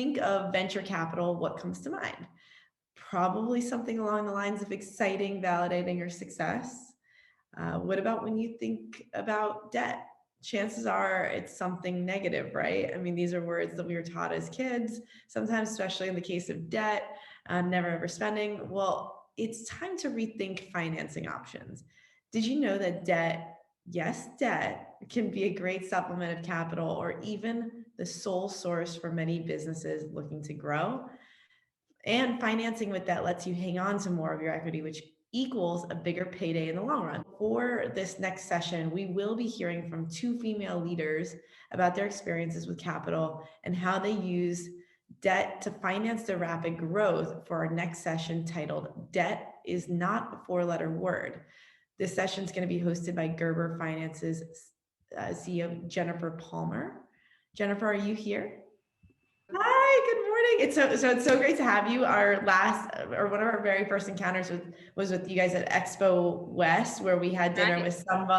think of venture capital, what comes to mind? Probably something along the lines of exciting, validating, or success. What about when you think about debt? Chances are it's something negative, right? I mean, these are words that we were taught as kids, sometimes, especially in the case of debt, never ever spending. Well, it's time to rethink financing options. Did you know that debt, yes, debt, can be a great supplement of capital or even the sole source for many businesses looking to grow? And financing with that lets you hang on to more of your equity, which equals a bigger payday in the long run. For this next session, we will be hearing from two female leaders about their experiences with capital and how they use debt to finance their rapid growth for our next session titled Debt is Not a Four-Letter Word. This session is going to be hosted by Gerber Finance's CEO, Jennifer Palmer. Jennifer, are you here? Hi, good morning. It's so great to have you. Our last or one of our very first encounters was with you guys at Expo West, where we had dinner with some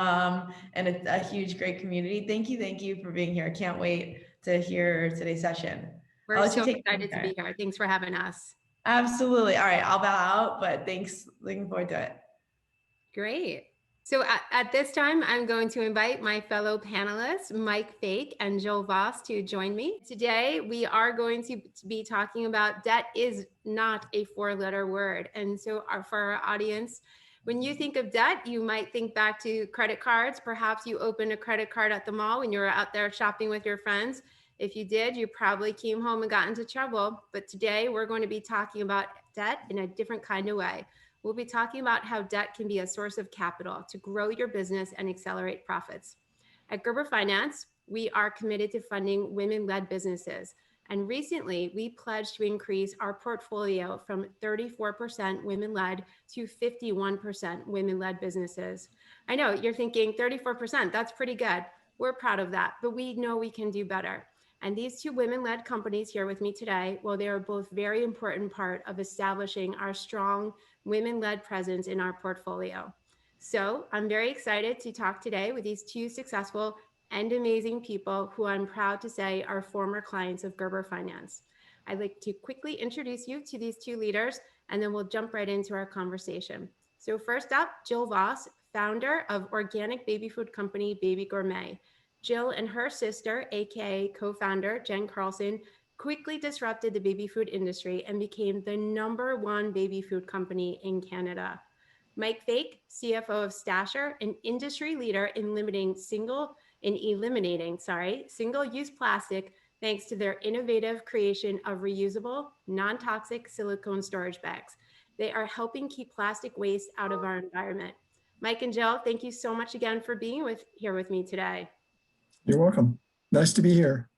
and a huge, great community. Thank you for being here. I can't wait to hear today's session. We're so excited to be here. Thanks for having us. Absolutely. All right, I'll bow out, but thanks. Looking forward to it. Great. So at this time, I'm going to invite my fellow panelists, Mike Fake and Jill Voss, to join me. Today, we are going to be talking about debt is not a four-letter word. And so for our audience, when you think of debt, you might think back to credit cards. Perhaps you opened a credit card at the mall when you were out there shopping with your friends. If you did, you probably came home and got into trouble. But today, we're going to be talking about debt in a different kind of way. We'll be talking about how debt can be a source of capital to grow your business and accelerate profits. At Gerber Finance, we are committed to funding women-led businesses. And recently, we pledged to increase our portfolio from 34% women-led to 51% women-led businesses. I know you're thinking 34%, that's pretty good. We're proud of that, but we know we can do better. And these two women-led companies here with me today, well, they are both very important part of establishing our strong women-led presence in our portfolio. So I'm very excited to talk today with these two successful and amazing people who I'm proud to say are former clients of Gerber Finance. I'd like to quickly introduce you to these two leaders, and then we'll jump right into our conversation. So first up, Jill Voss, founder of organic baby food company, Baby Gourmet. Jill and her sister, aka co-founder Jen Carlson, quickly disrupted the baby food industry and became the #1 baby food company in Canada. Mike Fake, CFO of Stasher, an industry leader in eliminating single-use plastic thanks to their innovative creation of reusable, non-toxic silicone storage bags. They are helping keep plastic waste out of our environment. Mike and Jill, thank you so much again for being here with me today. You're welcome. Nice to be here.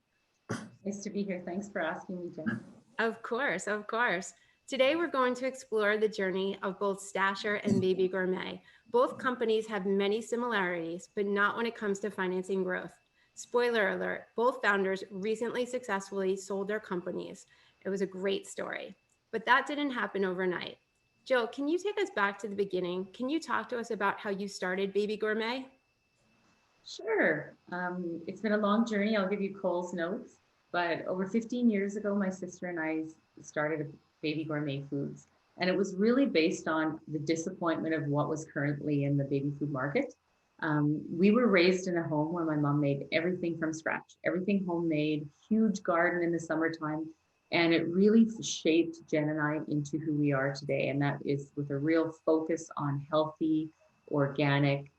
Nice to be here. Thanks for asking me, Jen. Of course, of course. Today, we're going to explore the journey of both Stasher and Baby Gourmet. Both companies have many similarities, but not when it comes to financing growth. Spoiler alert, both founders recently successfully sold their companies. It was a great story, but that didn't happen overnight. Jill, can you take us back to the beginning? Can you talk to us about how you started Baby Gourmet? Sure. It's been a long journey. I'll give you Cole's notes. But over 15 years ago, my sister and I started Baby Gourmet Foods. And it was really based on the disappointment of what was currently in the baby food market. We were raised in a home where my mom made everything from scratch, everything homemade, huge garden in the summertime. And it really shaped Jen and I into who we are today. And that is with a real focus on healthy, organic,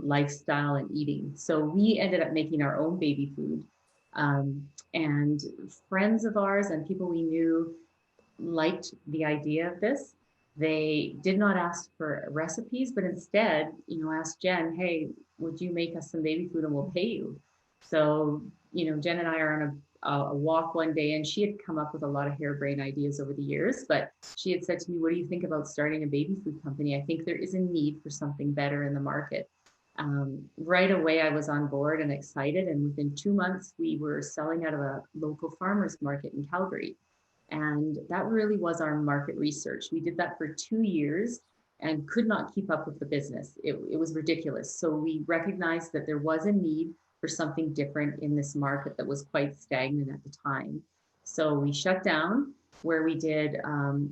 lifestyle and eating. So we ended up making our own baby food. And friends of ours and people we knew liked the idea of this. They did not ask for recipes, but instead, asked Jen, hey, would you make us some baby food and we'll pay you? So, Jen and I are on a walk one day, and she had come up with a lot of harebrained ideas over the years, but she had said to me, what do you think about starting a baby food company? I think there is a need for something better in the market. Right away, I was on board and excited. And within 2 months, we were selling out of a local farmer's market in Calgary. And that really was our market research. We did that for 2 years and could not keep up with the business. It was ridiculous. So we recognized that there was a need for something different in this market that was quite stagnant at the time. So we shut down, where we did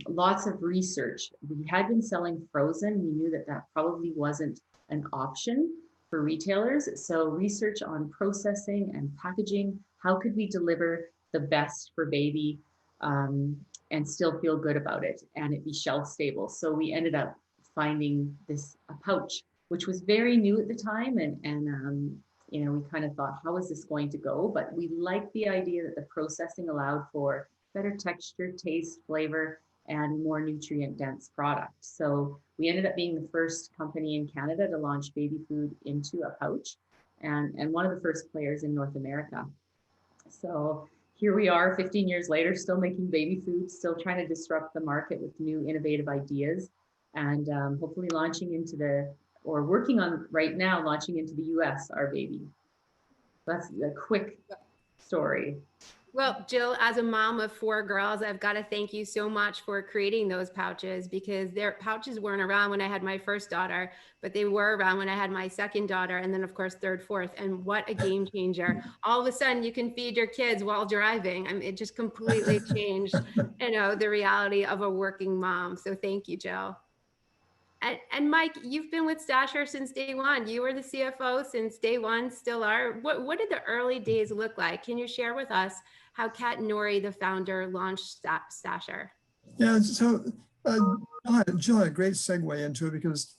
lots of research. We had been selling frozen. We knew that that probably wasn't an option for retailers. So research on processing and packaging. How could we deliver the best for baby and still feel good about it and it be shelf stable? So we ended up finding this a pouch, which was very new at the time, and you know, we kind of thought, how is this going to go? But we liked the idea that the processing allowed for better texture, taste, flavor, and more nutrient dense product. So we ended up being the first company in Canada to launch baby food into a pouch, and one of the first players in North America. So here we are 15 years later, still making baby food, still trying to disrupt the market with new innovative ideas, and hopefully launching into or working on right now, launching into the US, our baby. That's a quick story. Well, Jill, as a mom of 4 girls, I've got to thank you so much for creating those pouches, because their pouches weren't around when I had my first daughter, but they were around when I had my second daughter, and then of course third, fourth. And what a game changer! All of a sudden, you can feed your kids while driving. I mean, it just completely changed, the reality of a working mom. So thank you, Jill. And Mike, you've been with Stasher since day one. You were the CFO since day one, still are. What did the early days look like? Can you share with us how Kat Nori, the founder, launched Stasher? Yeah, so Jill had a great segue into it because,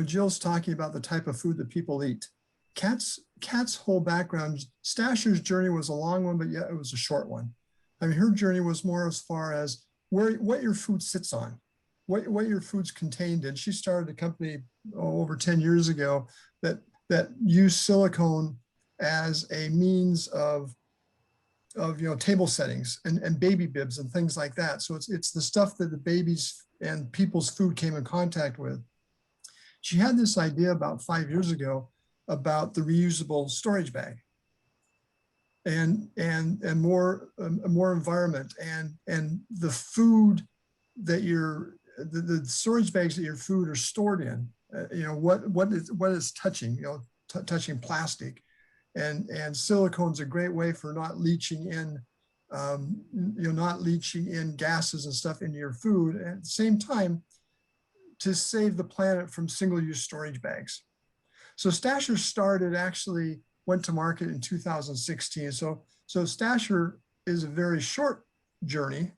Jill's talking about the type of food that people eat. Kat's whole background, Stasher's journey was a long one, but yet it was a short one. I mean, her journey was more as far as what your food sits on, what your food's contained in. She started a company over 10 years ago that used silicone as a means of table settings and baby bibs and things like that. So it's the stuff that the babies and people's food came in contact with. She had this idea about 5 years ago about the reusable storage bag and more environment and the food that the storage bags that your food are stored in. What is touching, touching plastic. And silicone's a great way for not leaching in, not leaching in gases and stuff into your food. And at the same time, to save the planet from single-use storage bags. So Stasher went to market in 2016. So Stasher is a very short journey,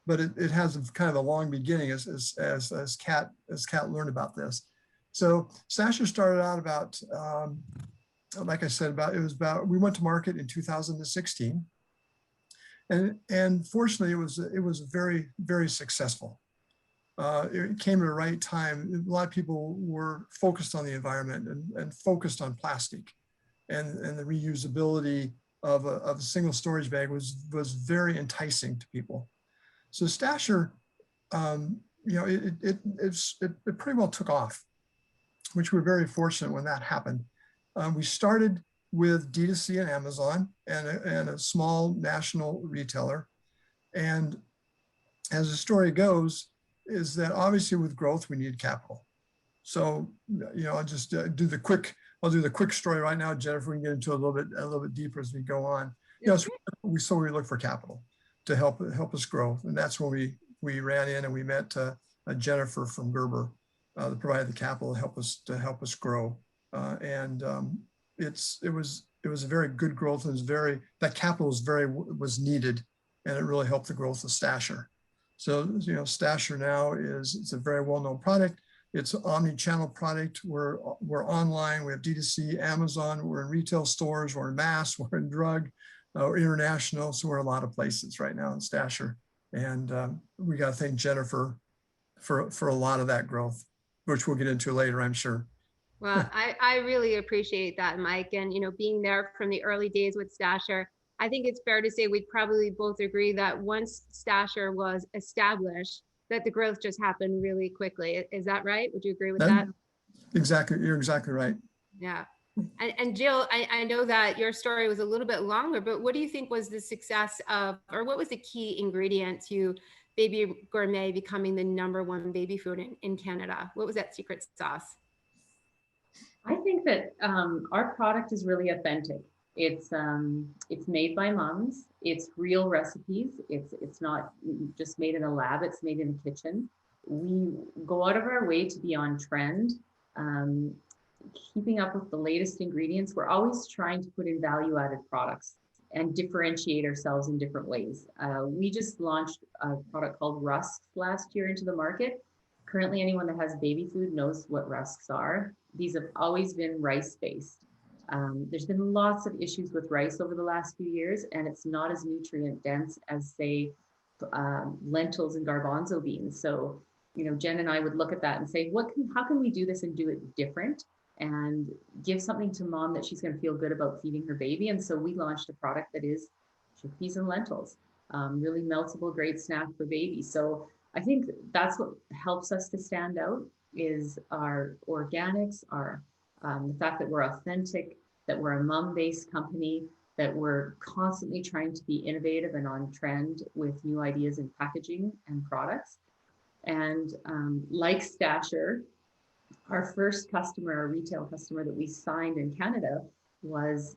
but it has kind of a long beginning as Kat learned about this. So Stasher started out about, like I said, we went to market in 2016, and fortunately it was very, very successful. It came at the right time. A lot of people were focused on the environment and focused on plastic, and the reusability of a single storage bag was very enticing to people. So Stasher, it pretty well took off, which we're very fortunate when that happened. We started with D2C and Amazon and a small national retailer. And as the story goes, is that obviously with growth, we need capital. So, I'll just do the quick story right now, Jennifer. We can get into a little bit deeper as we go on. So we look for capital to help us grow. And that's when we ran in and we met Jennifer from Gerber that provided the capital to help us grow. It was a very good growth, and that capital was needed, and it really helped the growth of Stasher. So Stasher now it's a very well-known product. It's an omni-channel product. We're online. We have D2C, Amazon. We're in retail stores. We're in mass. We're in drug. We're international. So we're in a lot of places right now in Stasher, and we got to thank Jennifer for a lot of that growth, which we'll get into later, I'm sure. Well, I really appreciate that, Mike. And, being there from the early days with Stasher, I think it's fair to say we'd probably both agree that once Stasher was established, that the growth just happened really quickly. Is that right? Would you agree with that? Exactly. You're exactly right. Yeah. And Jill, I know that your story was a little bit longer, but what do you think was the success or what was the key ingredient to Baby Gourmet becoming the #1 baby food in Canada? What was that secret sauce? I think that our product is really authentic. It's made by moms. It's real recipes. It's not just made in a lab. It's made in a kitchen. We go out of our way to be on trend, um, keeping up with the latest ingredients. We're always trying to put in value-added products and differentiate ourselves in different ways. We just launched a product called rusks last year into the market. Currently, anyone that has baby food knows what rusks are. These have always been rice-based. There's been lots of issues with rice over the last few years, and it's not as nutrient dense as, say, lentils and garbanzo beans. So, Jen and I would look at that and say, how can we do this and do it different and give something to mom that she's going to feel good about feeding her baby? And so we launched a product that is chickpeas and lentils, really meltable, great snack for babies. So I think that's what helps us to stand out is our organics, the fact that we're authentic, that we're a mom-based company, that we're constantly trying to be innovative and on trend with new ideas in packaging and products. And like Stasher, our first customer, our retail customer that we signed in Canada was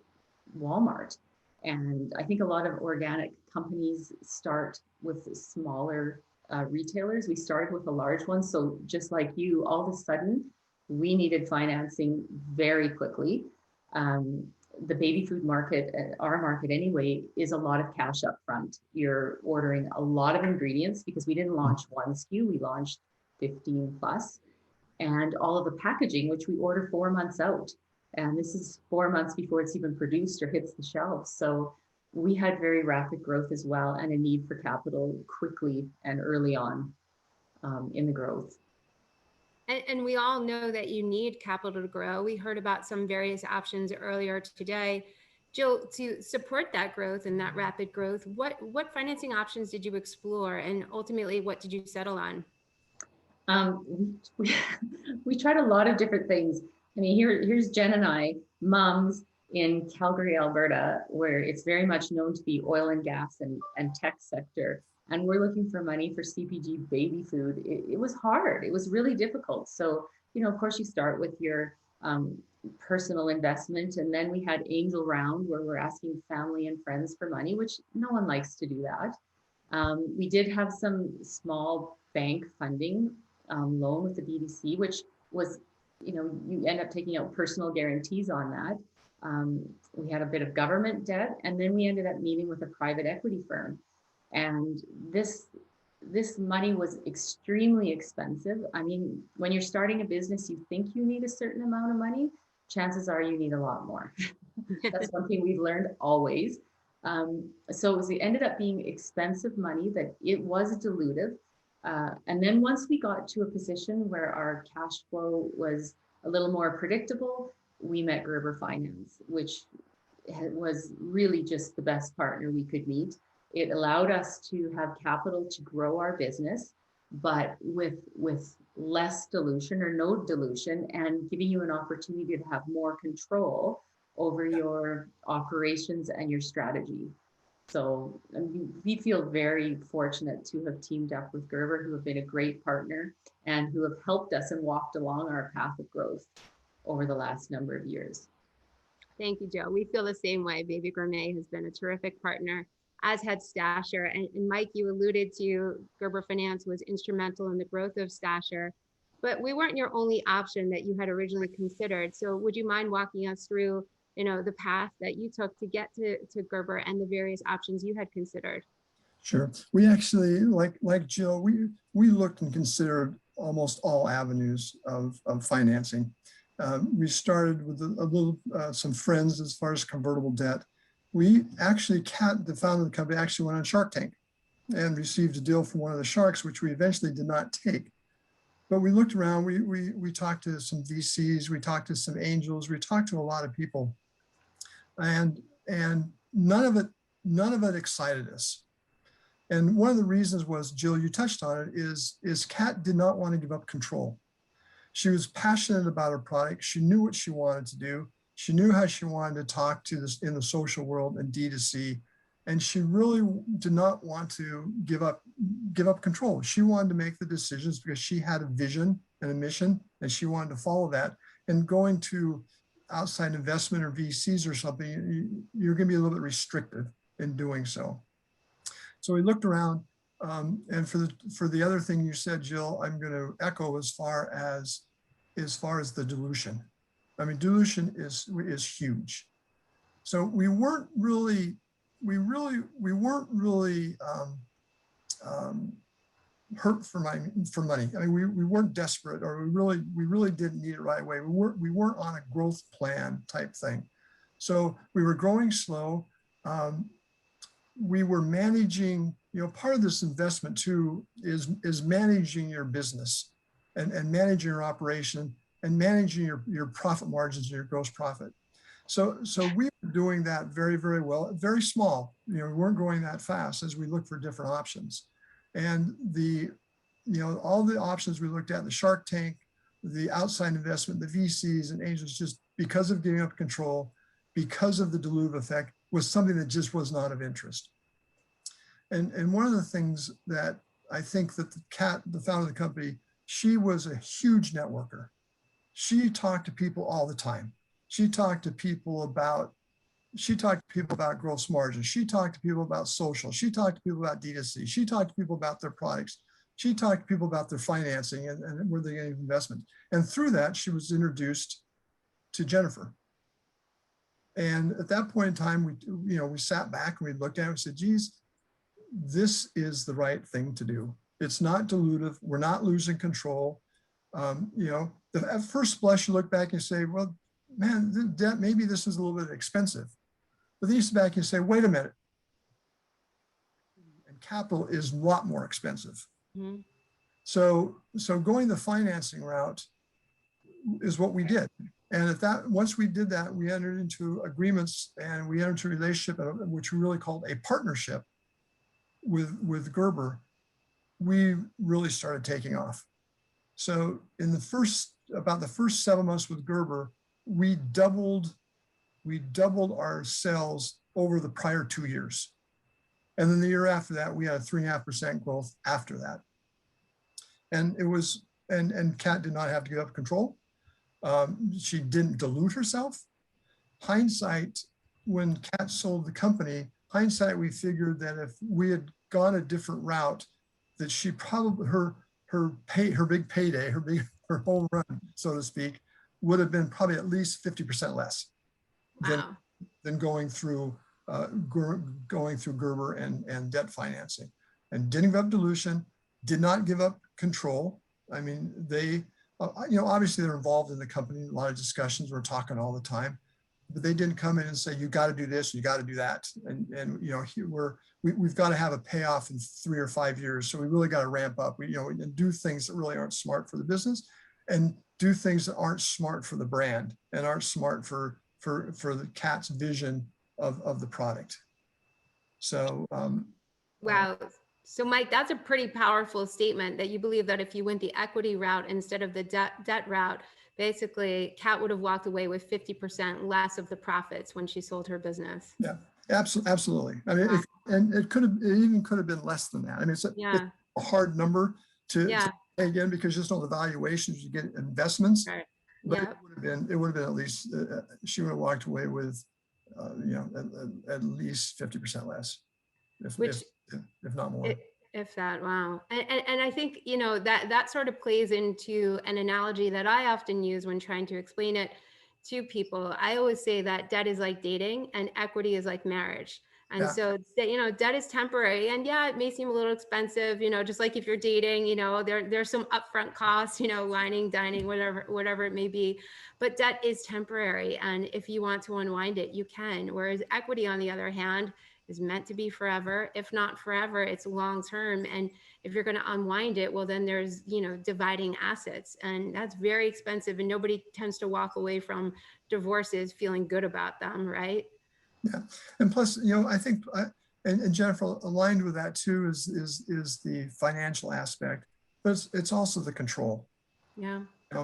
Walmart. And I think a lot of organic companies start with smaller retailers. We started with a large one. So just like you, all of a sudden, we needed financing very quickly. The baby food market, our market anyway, is a lot of cash up front. You're ordering a lot of ingredients because we didn't launch one SKU, we launched 15 plus. And all of the packaging, which we order 4 months out. And this is 4 months before it's even produced or hits the shelves. So we had very rapid growth as well and a need for capital quickly and early on in the growth. And we all know that you need capital to grow. We heard about some various options earlier today. Jill, to support that growth and that rapid growth, what financing options did you explore? And ultimately, what did you settle on? We tried a lot of different things. I mean, here's Jen and I, moms in Calgary, Alberta, where it's very much known to be oil and gas and tech sector. And we're looking for money for CPG baby food. It was hard. It was really difficult. So, of course, you start with your personal investment. And then we had Angel Round, where we're asking family and friends for money, which no one likes to do that. We did have some small bank funding loan with the D2C, which was, you end up taking out personal guarantees on that. We had a bit of government debt, and then we ended up meeting with a private equity firm. And this money was extremely expensive. I mean, when you're starting a business, you think you need a certain amount of money. Chances are you need a lot more. That's one thing we've learned always. So it ended up being expensive money that it was dilutive. And then once we got to a position where our cash flow was a little more predictable, we met Gerber Finance, which was really just the best partner we could meet. It allowed us to have capital to grow our business, but with less dilution or no dilution, and giving you an opportunity to have more control over your operations and your strategy. So we feel very fortunate to have teamed up with Gerber, who have been a great partner and who have helped us and walked along our path of growth over the last number of years. Thank you, Joe. We feel the same way. Baby Gourmet has been a terrific partner, as had Stasher. And Mike, you alluded to Gerber Finance was instrumental in the growth of Stasher, but we weren't your only option that you had originally considered. So would you mind walking us through the path that you took to get to Gerber and the various options you had considered? Sure. We actually, like Jill, we looked and considered almost all avenues of financing. We started with some friends as far as convertible debt. We actually, the founder of the company, actually went on Shark Tank and received a deal from one of the sharks, which we eventually did not take. But we looked around, we talked to some VCs, we talked to some angels, we talked to a lot of people. And none of it excited us. And one of the reasons was, Jill, you touched on it, is Kat did not want to give up control. She was passionate about her product. She knew what she wanted to do. She knew how she wanted to talk to this in the social world and D2C. And she really did not want to give up control. She wanted to make the decisions because she had a vision and a mission, and she wanted to follow that. And going to outside investment or VCs or something, you're going to be a little bit restrictive in doing so. So we looked around, and for the other thing you said, Jill, I'm going to echo as far as the dilution. I mean, dilution is huge. So we weren't really hurt for money. I mean, we weren't desperate, or we really didn't need it right away. We weren't on a growth plan type thing. So we were growing slow. We were managing, part of this investment too is managing your business and managing your operation and managing your profit margins and your gross profit. So we were doing that very, very well, very small. We weren't growing that fast as we looked for different options. And all the options we looked at, the Shark Tank, the outside investment, the VCs and angels, just because of giving up control, because of the dilutive effect, was something that just was not of interest. And one of the things that I think that the founder of the company, she was a huge networker. She talked to people all the time. She talked to people about gross margin. She talked to people about social. She talked to people about D2C. She talked to people about their products. She talked to people about their financing and where they're getting investment. And through that, she was introduced to Jennifer. And at that point in time, we sat back and we looked at it and said, geez, this is the right thing to do. It's not dilutive. We're not losing control. At first blush, you look back and say, well, man, maybe this is a little bit expensive. But then you sit back and say, wait a minute. And capital is a lot more expensive. Mm-hmm. So going the financing route is what we did. And once we did that, we entered into agreements and we entered into a relationship, which we really called a partnership with Gerber. We really started taking off. So in about the first 7 months with Gerber, we doubled our sales over the prior 2 years. And then the year after that, we had a 3.5% growth after that. And and Kat did not have to give up control. She didn't dilute herself. Hindsight, when Kat sold the company, we figured that if we had gone a different route, that she probably, her big payday, her home run, so to speak, would have been probably at least 50% less than going through Gerber and debt financing. And didn't give up dilution, did not give up control. I mean, they, obviously they're involved in the company, a lot of discussions, we're talking all the time, but they didn't come in and say, you got to do this, you got to do that. And we've got to have a payoff in 3 or 5 years. So we really got to ramp up, and do things that really aren't smart for the business and do things that aren't smart for the brand and aren't smart for the Kat's vision of the product. So, wow. So Mike, that's a pretty powerful statement that you believe that if you went the equity route instead of the debt route, basically Kat would have walked away with 50% less of the profits when she sold her business. Yeah, absolutely. I mean, it even could have been less than that. I mean, it's a hard number to again, because just on the valuations, you get investments, right. But it would have been at least, she would have walked away with, at least 50% less, if not more. If that, wow. And I think, that sort of plays into an analogy that I often use when trying to explain it to people. I always say that debt is like dating and equity is like marriage. And so, debt is temporary, and it may seem a little expensive, just like if you're dating, there's some upfront costs, wining, dining, whatever it may be, but debt is temporary. And if you want to unwind it, you can. Whereas equity, on the other hand, is meant to be forever. If not forever, it's long-term. And if you're going to unwind it, well, then there's, dividing assets, and that's very expensive. And nobody tends to walk away from divorces feeling good about them, right? Yeah, and plus, I think, and Jennifer aligned with that too, is the financial aspect, but it's also the control. Yeah.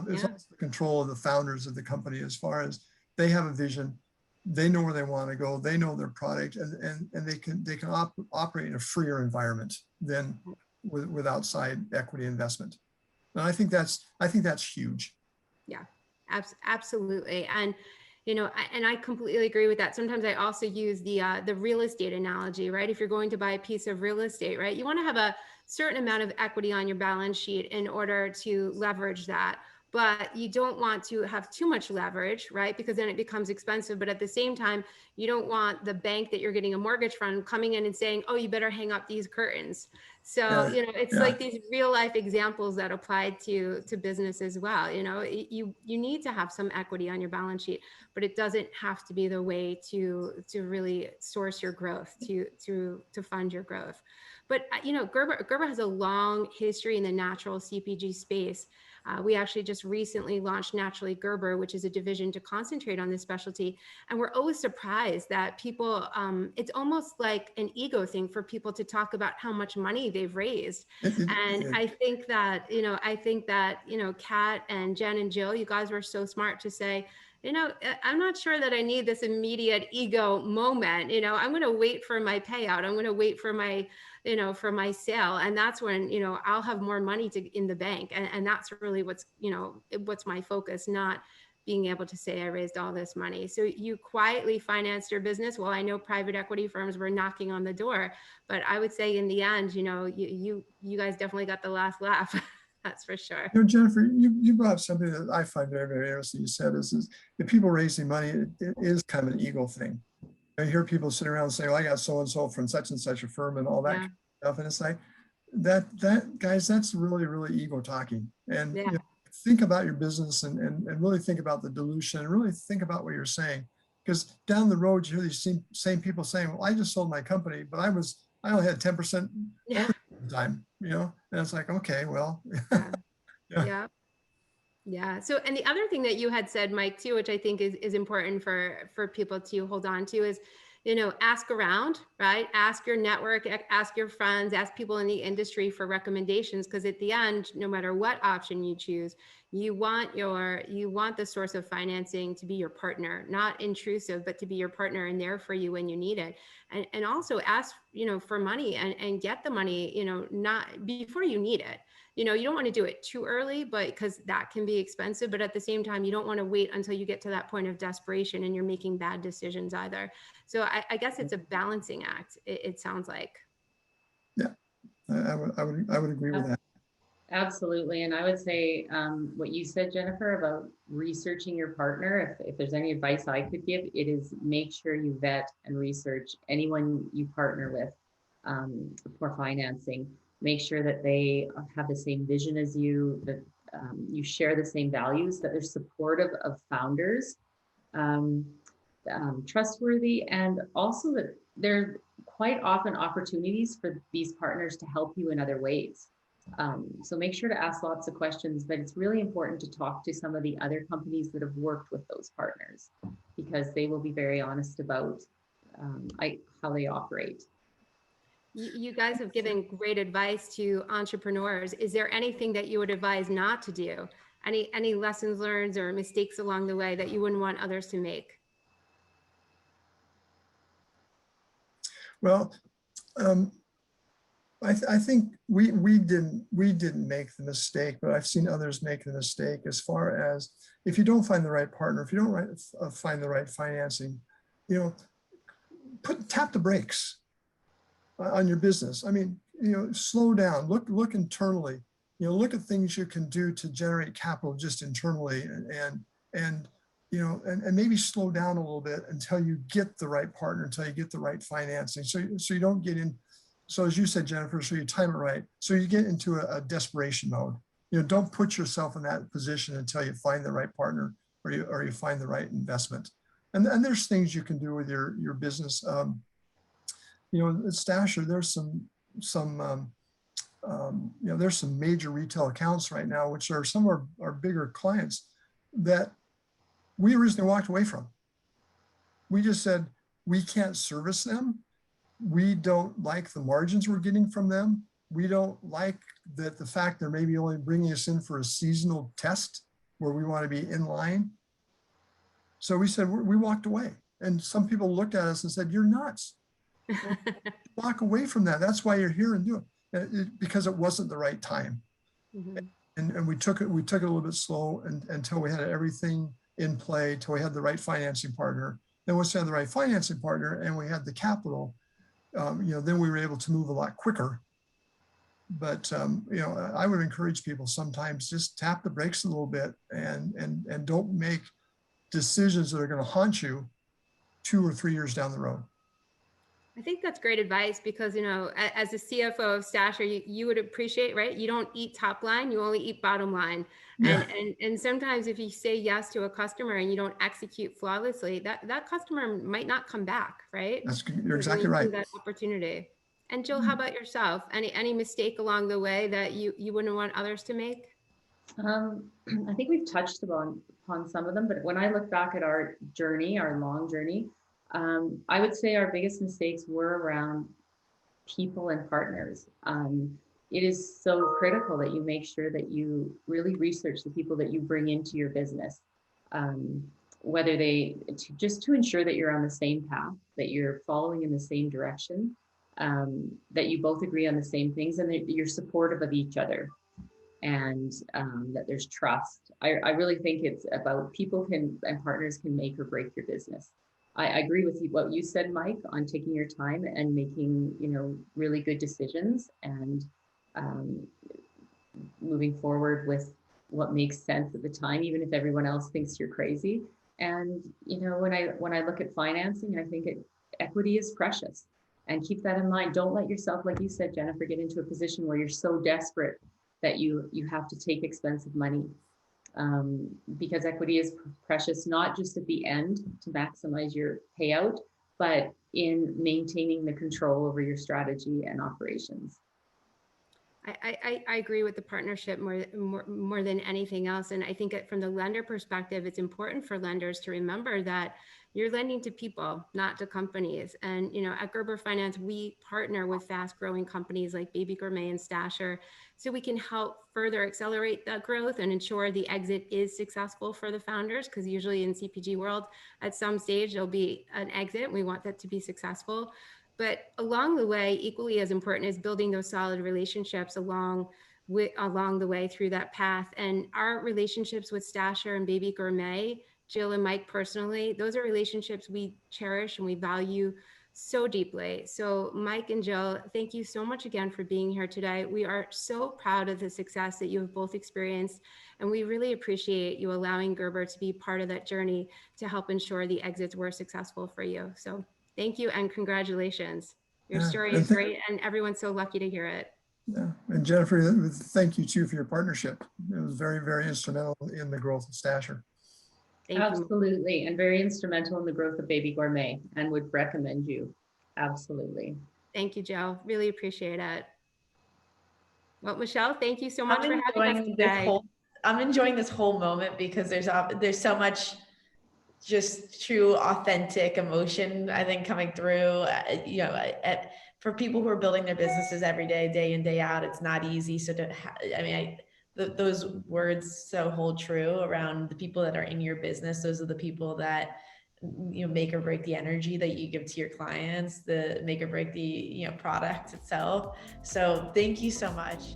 It's also the control of the founders of the company, as far as they have a vision, they know where they want to go, they know their product, and they can operate in a freer environment than with outside equity investment. And I think that's huge. Yeah, absolutely. And And I completely agree with that. Sometimes I also use the real estate analogy, right? If you're going to buy a piece of real estate, right, you want to have a certain amount of equity on your balance sheet in order to leverage that. But you don't want to have too much leverage, right? Because then it becomes expensive. But at the same time, you don't want the bank that you're getting a mortgage from coming in and saying, oh, you better hang up these curtains. So, Yeah, it's yeah. like these real life examples that apply to business as well. You need to have some equity on your balance sheet, but it doesn't have to be the way to really source your growth, to fund your growth. But Gerber has a long history in the natural CPG space. We actually just recently launched Naturally Gerber, which is a division to concentrate on this specialty. And we're always surprised that people, it's almost like an ego thing for people to talk about how much money they've raised. And I think that, Kat and Jen and Jill, you guys were so smart to say, I'm not sure that I need this immediate ego moment. I'm going to wait for my payout. I'm going to wait for my sale. And that's when, I'll have more money in the bank. And that's really what's my focus, not being able to say I raised all this money. So you quietly financed your business. Well, I know private equity firms were knocking on the door, but I would say in the end, you guys definitely got the last laugh. That's for sure. Jennifer, you brought up something that I find very, very interesting. You said is if people raising money, it is kind of an ego thing. I hear people sitting around saying, well, I got so-and-so from such and such a firm and all that kind of stuff. And it's like, that guys, that's really, really ego talking. And think about your business and really think about the dilution and really think about what you're saying. Because down the road, you hear these same people saying, well, I just sold my company, but I only had 10% time, and it's like, okay, well, yeah. So, and the other thing that you had said, Mike, too, which I think is important for people to hold on to is, ask around, right? Ask your network, ask your friends, ask people in the industry for recommendations. Because at the end, no matter what option you choose, you want the source of financing to be your partner, not intrusive, but to be your partner and there for you when you need it. And also ask, for money and get the money, not before you need it. You don't want to do it too early, but because that can be expensive, but at the same time, you don't want to wait until you get to that point of desperation and you're making bad decisions either. So I guess it's a balancing act. It sounds like. Yeah, I would agree with that. Absolutely. And I would say what you said, Jennifer, about researching your partner, if there's any advice I could give, it is make sure you vet and research anyone you partner with for financing. Make sure that they have the same vision as you, that you share the same values, that they're supportive of founders, trustworthy, and also that there are quite often opportunities for these partners to help you in other ways. So make sure to ask lots of questions, but it's really important to talk to some of the other companies that have worked with those partners, because they will be very honest about how they operate. You guys have given great advice to entrepreneurs. Is there anything that you would advise not to do? Any lessons learned or mistakes along the way that you wouldn't want others to make? Well, I think we didn't make the mistake, but I've seen others make the mistake as far as if you don't find the right partner, if you don't find the right financing, tap the brakes on your business. I mean, slow down, look internally, look at things you can do to generate capital just internally and maybe slow down a little bit until you get the right partner, until you get the right financing. So you don't get in. So as you said, Jennifer, so you time it right. So you get into a desperation mode. Don't put yourself in that position until you find the right partner or you find the right investment. And there's things you can do with your business. At Stasher, there's some major retail accounts right now, which are some of our bigger clients that we originally walked away from. We just said, we can't service them. We don't like the margins we're getting from them. We don't like the fact they're maybe only bringing us in for a seasonal test where we want to be in line. So we said, we walked away. And some people looked at us and said, you're nuts. Walk away from that. That's why you're here and do it. Because it wasn't the right time. Mm-hmm. And we took it a little bit slow until we had everything in play till we had the right financing partner. Then once we had the right financing partner and we had the capital, then we were able to move a lot quicker. But I would encourage people sometimes just tap the brakes a little bit and don't make decisions that are going to haunt you 2 or 3 years down the road. I think that's great advice because, as a CFO of Stasher, you would appreciate, right? You don't eat top line, you only eat bottom line. Yeah. And sometimes if you say yes to a customer and you don't execute flawlessly, that customer might not come back, right? You're exactly right. That opportunity. And Jill, how about yourself? Any mistake along the way that you wouldn't want others to make? I think we've touched upon some of them, but when I look back at our journey, our long journey, I would say our biggest mistakes were around people and partners. It is so critical that you make sure that you really research the people that you bring into your business, just to ensure that you're on the same path, that you're following in the same direction, that you both agree on the same things, and that you're supportive of each other, and that there's trust. I really think it's about people and partners can make or break your business. I agree with what you said, Mike, on taking your time and making, really good decisions and moving forward with what makes sense at the time, even if everyone else thinks you're crazy. And, when I look at financing, I think equity is precious, and keep that in mind. Don't let yourself, like you said, Jennifer, get into a position where you're so desperate that you have to take expensive money. Because equity is precious, not just at the end to maximize your payout, but in maintaining the control over your strategy and operations. I agree with the partnership more than anything else. And I think that from the lender perspective, it's important for lenders to remember that you're lending to people, not to companies. And, at Gerber Finance, we partner with fast growing companies like Baby Gourmet and Stasher, so we can help further accelerate that growth and ensure the exit is successful for the founders. Because usually in CPG world, at some stage, there'll be an exit. We want that to be successful. But along the way, equally as important is building those solid relationships along the way through that path. And our relationships with Stasher and Baby Gourmet, Jill and Mike personally, those are relationships we cherish and we value so deeply. So Mike and Jill, thank you so much again for being here today. We are so proud of the success that you have both experienced, and we really appreciate you allowing Gerber to be part of that journey to help ensure the exits were successful for you. So thank you and congratulations. Your story is great, and everyone's so lucky to hear it. Yeah, and Jennifer, thank you too for your partnership. It was very, very instrumental in the growth of Stasher. Absolutely, and very instrumental in the growth of Baby Gourmet, and would recommend you. Absolutely. Thank you, Jill. Really appreciate it. Well, Michelle, thank you so much for having us today. I'm enjoying this whole moment because there's so much just true, authentic emotion, I think, coming through. For people who are building their businesses every day, day in, day out, it's not easy. So those words so hold true around the people that are in your business. Those are the people that make or break the energy that you give to your clients, the make or break the product itself. So thank you so much.